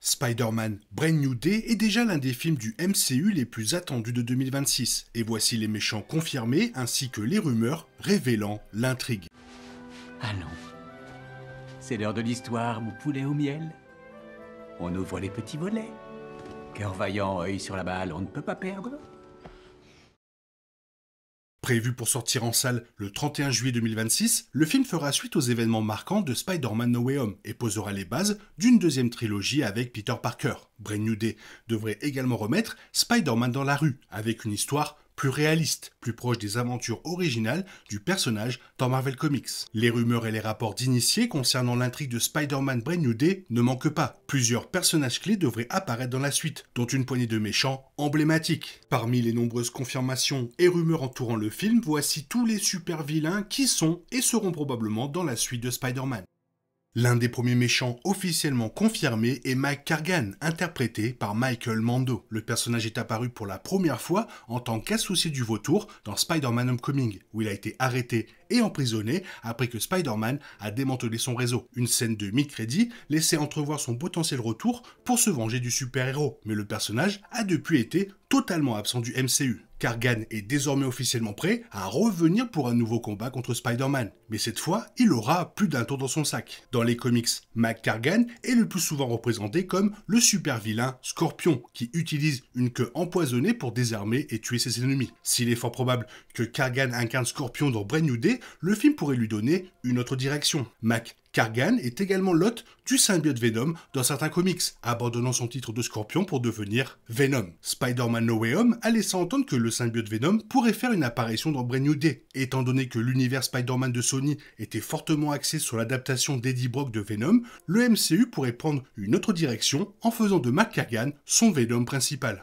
Spider-Man Brand New Day est déjà l'un des films du MCU les plus attendus de 2026, et voici les méchants confirmés ainsi que les rumeurs révélant l'intrigue. Allons, c'est l'heure de l'histoire, mon poulet au miel. On ouvre les petits volets. Cœur vaillant, œil sur la balle, on ne peut pas perdre. Prévu pour sortir en salle le 31 juillet 2026, le film fera suite aux événements marquants de Spider-Man No Way Home et posera les bases d'une deuxième trilogie avec Peter Parker. Brand New Day devrait également remettre Spider-Man dans la rue, avec une histoire plus réaliste, plus proche des aventures originales du personnage dans Marvel Comics. Les rumeurs et les rapports d'initiés concernant l'intrigue de Spider-Man Brand New Day ne manquent pas. Plusieurs personnages clés devraient apparaître dans la suite, dont une poignée de méchants emblématiques. Parmi les nombreuses confirmations et rumeurs entourant le film, voici tous les super vilains qui sont et seront probablement dans la suite de Spider-Man. L'un des premiers méchants officiellement confirmés est Mike Kargan, interprété par Michael Mando. Le personnage est apparu pour la première fois en tant qu'associé du vautour dans Spider-Man Homecoming, où il a été arrêté et emprisonné après que Spider-Man a démantelé son réseau. Une scène de mid-crédit laissait entrevoir son potentiel retour pour se venger du super-héros, mais le personnage a depuis été totalement absent du MCU. Kargan est désormais officiellement prêt à revenir pour un nouveau combat contre Spider-Man, mais cette fois, il aura plus d'un tour dans son sac. Dans les comics, Mike Kargan est le plus souvent représenté comme le super vilain Scorpion, qui utilise une queue empoisonnée pour désarmer et tuer ses ennemis. S'il est fort probable que Kargan incarne Scorpion dans Brand New Day, le film pourrait lui donner une autre direction. Mike Kargan est également l'hôte du symbiote Venom dans certains comics, abandonnant son titre de Scorpion pour devenir Venom. Spider-Man No Way Home a laissé entendre que le symbiote Venom pourrait faire une apparition dans Brand New Day. Étant donné que l'univers Spider-Man de Sony était fortement axé sur l'adaptation d'Eddie Brock de Venom, le MCU pourrait prendre une autre direction en faisant de Mike Kargan son Venom principal.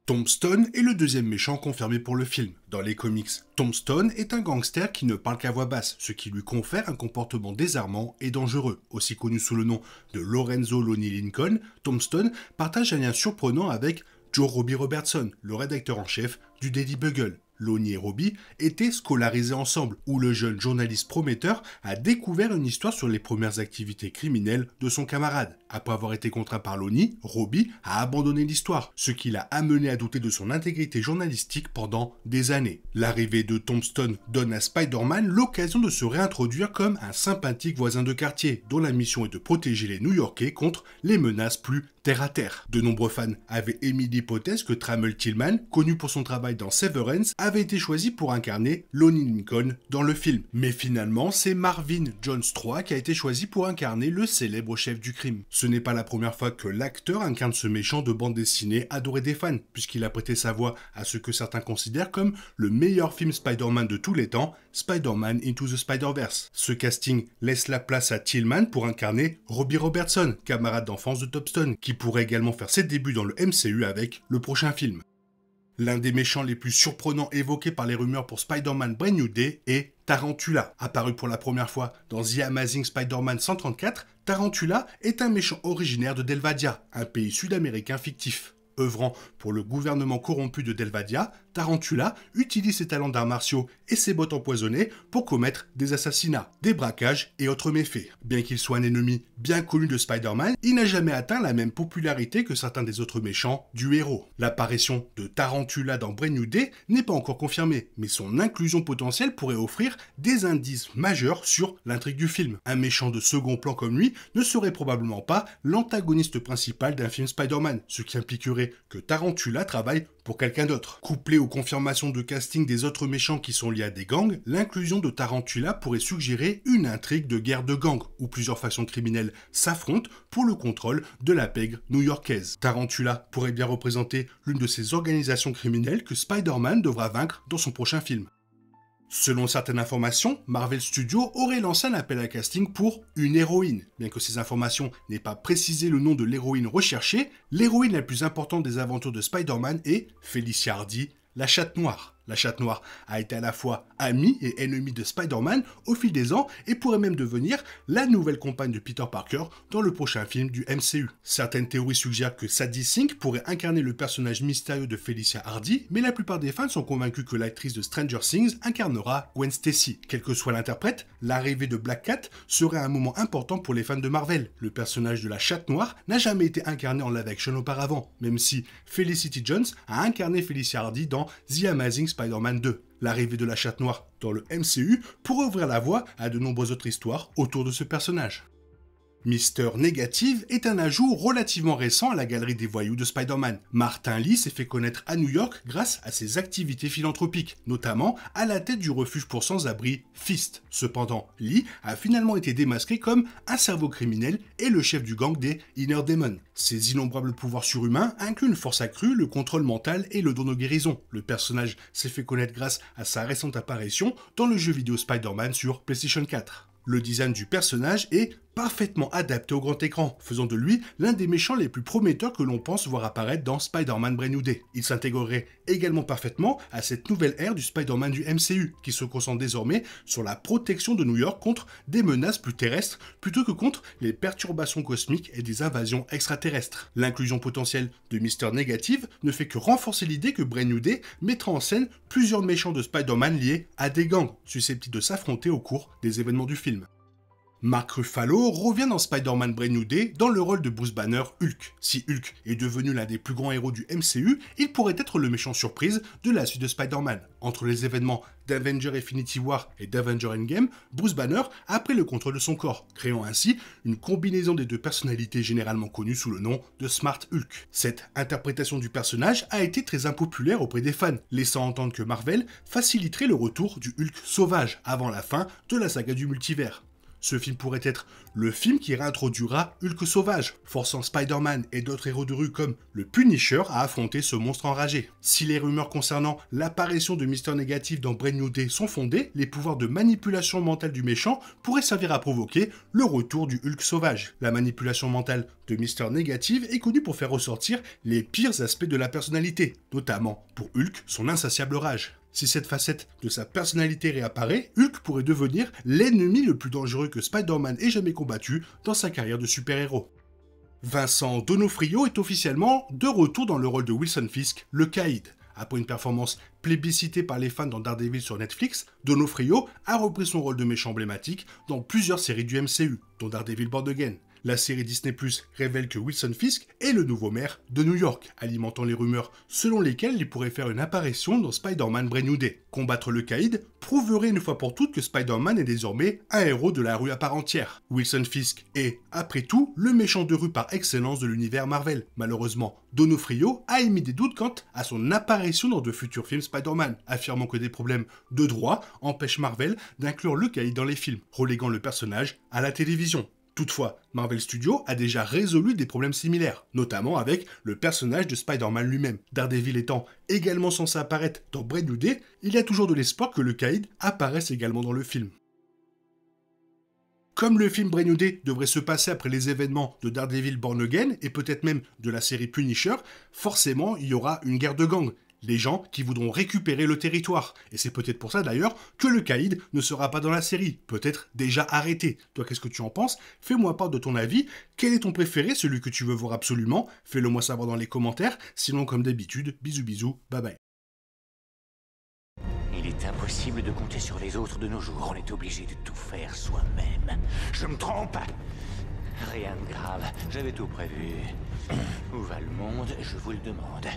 Tombstone est le deuxième méchant confirmé pour le film. Dans les comics, Tombstone est un gangster qui ne parle qu'à voix basse, ce qui lui confère un comportement désarmant et dangereux. Aussi connu sous le nom de Lorenzo Lonnie Lincoln, Tombstone partage un lien surprenant avec Joe Robbie Robertson, le rédacteur en chef du Daily Bugle. Lonnie et Robbie étaient scolarisés ensemble, où le jeune journaliste prometteur a découvert une histoire sur les premières activités criminelles de son camarade. Après avoir été contraint par Lonnie, Robbie a abandonné l'histoire, ce qui l'a amené à douter de son intégrité journalistique pendant des années. L'arrivée de Tombstone donne à Spider-Man l'occasion de se réintroduire comme un sympathique voisin de quartier, dont la mission est de protéger les New-Yorkais contre les menaces plus terre-à-terre. De nombreux fans avaient émis l'hypothèse que Trammell Tillman, connu pour son travail dans Severance, avait été choisi pour incarner Lonnie Lincoln dans le film. Mais finalement, c'est Marvin Jones III qui a été choisi pour incarner le célèbre chef du crime. Ce n'est pas la première fois que l'acteur incarne ce méchant de bande dessinée adoré des fans, puisqu'il a prêté sa voix à ce que certains considèrent comme le meilleur film Spider-Man de tous les temps, Spider-Man Into the Spider-Verse. Ce casting laisse la place à Tillman pour incarner Robbie Robertson, camarade d'enfance de Tombstone, qui pourrait également faire ses débuts dans le MCU avec le prochain film. L'un des méchants les plus surprenants évoqués par les rumeurs pour Spider-Man Brand New Day est Tarantula. Apparu pour la première fois dans The Amazing Spider-Man 134, Tarantula est un méchant originaire de Delvadia, un pays sud-américain fictif. Œuvrant pour le gouvernement corrompu de Delvadia, Tarantula utilise ses talents d'arts martiaux et ses bottes empoisonnées pour commettre des assassinats, des braquages et autres méfaits. Bien qu'il soit un ennemi bien connu de Spider-Man, il n'a jamais atteint la même popularité que certains des autres méchants du héros. L'apparition de Tarantula dans Brand New Day n'est pas encore confirmée, mais son inclusion potentielle pourrait offrir des indices majeurs sur l'intrigue du film. Un méchant de second plan comme lui ne serait probablement pas l'antagoniste principal d'un film Spider-Man, ce qui impliquerait que Tarantula travaille pour quelqu'un d'autre. Couplé aux confirmations de casting des autres méchants qui sont liés à des gangs, l'inclusion de Tarantula pourrait suggérer une intrigue de guerre de gangs, où plusieurs factions criminelles s'affrontent pour le contrôle de la pègre new-yorkaise. Tarantula pourrait bien représenter l'une de ces organisations criminelles que Spider-Man devra vaincre dans son prochain film. Selon certaines informations, Marvel Studios aurait lancé un appel à casting pour une héroïne. Bien que ces informations n'aient pas précisé le nom de l'héroïne recherchée, l'héroïne la plus importante des aventures de Spider-Man est Felicia Hardy, la chatte noire. La Chatte Noire a été à la fois amie et ennemie de Spider-Man au fil des ans et pourrait même devenir la nouvelle compagne de Peter Parker dans le prochain film du MCU. Certaines théories suggèrent que Sadie Sink pourrait incarner le personnage mystérieux de Felicia Hardy, mais la plupart des fans sont convaincus que l'actrice de Stranger Things incarnera Gwen Stacy. Quel que soit l'interprète, l'arrivée de Black Cat serait un moment important pour les fans de Marvel. Le personnage de la Chatte Noire n'a jamais été incarné en live action auparavant, même si Felicity Jones a incarné Felicia Hardy dans The Amazing Spider-Man 2. L'arrivée de la Chatte Noire dans le MCU pourrait ouvrir la voie à de nombreuses autres histoires autour de ce personnage. Mister Négative est un ajout relativement récent à la galerie des voyous de Spider-Man. Martin Lee s'est fait connaître à New York grâce à ses activités philanthropiques, notamment à la tête du refuge pour sans-abri Fist. Cependant, Lee a finalement été démasqué comme un cerveau criminel et le chef du gang des Inner Demons. Ses innombrables pouvoirs surhumains incluent une force accrue, le contrôle mental et le don de guérison. Le personnage s'est fait connaître grâce à sa récente apparition dans le jeu vidéo Spider-Man sur PlayStation 4. Le design du personnage est parfaitement adapté au grand écran, faisant de lui l'un des méchants les plus prometteurs que l'on pense voir apparaître dans Spider-Man Brand New Day. Il s'intégrerait également parfaitement à cette nouvelle ère du Spider-Man du MCU, qui se concentre désormais sur la protection de New York contre des menaces plus terrestres, plutôt que contre les perturbations cosmiques et des invasions extraterrestres. L'inclusion potentielle de Mister Négative ne fait que renforcer l'idée que Brand New Day mettra en scène plusieurs méchants de Spider-Man liés à des gangs, susceptibles de s'affronter au cours des événements du film. Mark Ruffalo revient dans Spider-Man Brand New Day dans le rôle de Bruce Banner Hulk. Si Hulk est devenu l'un des plus grands héros du MCU, il pourrait être le méchant surprise de la suite de Spider-Man. Entre les événements d'Avengers Infinity War et d'Avengers Endgame, Bruce Banner a pris le contrôle de son corps, créant ainsi une combinaison des deux personnalités généralement connues sous le nom de Smart Hulk. Cette interprétation du personnage a été très impopulaire auprès des fans, laissant entendre que Marvel faciliterait le retour du Hulk sauvage avant la fin de la saga du multivers. Ce film pourrait être le film qui réintroduira Hulk sauvage, forçant Spider-Man et d'autres héros de rue comme le Punisher à affronter ce monstre enragé. Si les rumeurs concernant l'apparition de Mister Négative dans Brand New Day sont fondées, les pouvoirs de manipulation mentale du méchant pourraient servir à provoquer le retour du Hulk sauvage. La manipulation mentale de Mister Négative est connue pour faire ressortir les pires aspects de la personnalité, notamment pour Hulk, son insatiable rage. Si cette facette de sa personnalité réapparaît, Hulk pourrait devenir l'ennemi le plus dangereux que Spider-Man ait jamais combattu dans sa carrière de super-héros. Vincent D'Onofrio est officiellement de retour dans le rôle de Wilson Fisk, le Caïd. Après une performance plébiscitée par les fans dans Daredevil sur Netflix, D'Onofrio a repris son rôle de méchant emblématique dans plusieurs séries du MCU, dont Daredevil Born Again. La série Disney+ révèle que Wilson Fisk est le nouveau maire de New York, alimentant les rumeurs selon lesquelles il pourrait faire une apparition dans Spider-Man Brand New Day. Combattre le Caïd prouverait une fois pour toutes que Spider-Man est désormais un héros de la rue à part entière. Wilson Fisk est, après tout, le méchant de rue par excellence de l'univers Marvel. Malheureusement, D'Onofrio a émis des doutes quant à son apparition dans de futurs films Spider-Man, affirmant que des problèmes de droit empêchent Marvel d'inclure le Caïd dans les films, reléguant le personnage à la télévision. Toutefois, Marvel Studios a déjà résolu des problèmes similaires, notamment avec le personnage de Spider-Man lui-même. Daredevil étant également censé apparaître dans Brand New Day, il y a toujours de l'espoir que le Caïd apparaisse également dans le film. Comme le film Brand New Day devrait se passer après les événements de Daredevil Born Again et peut-être même de la série Punisher, forcément il y aura une guerre de gangs. Les gens qui voudront récupérer le territoire. Et c'est peut-être pour ça d'ailleurs que le Caïd ne sera pas dans la série, peut-être déjà arrêté. Toi, qu'est-ce que tu en penses? Fais-moi part de ton avis. Quel est ton préféré, celui que tu veux voir absolument? Fais-le moi savoir dans les commentaires. Sinon, comme d'habitude, bisous bisous, bye bye. Il est impossible de compter sur les autres de nos jours. On est obligé de tout faire soi-même. Je me trompe? Rien de grave. J'avais tout prévu. Où va le monde? Je vous le demande.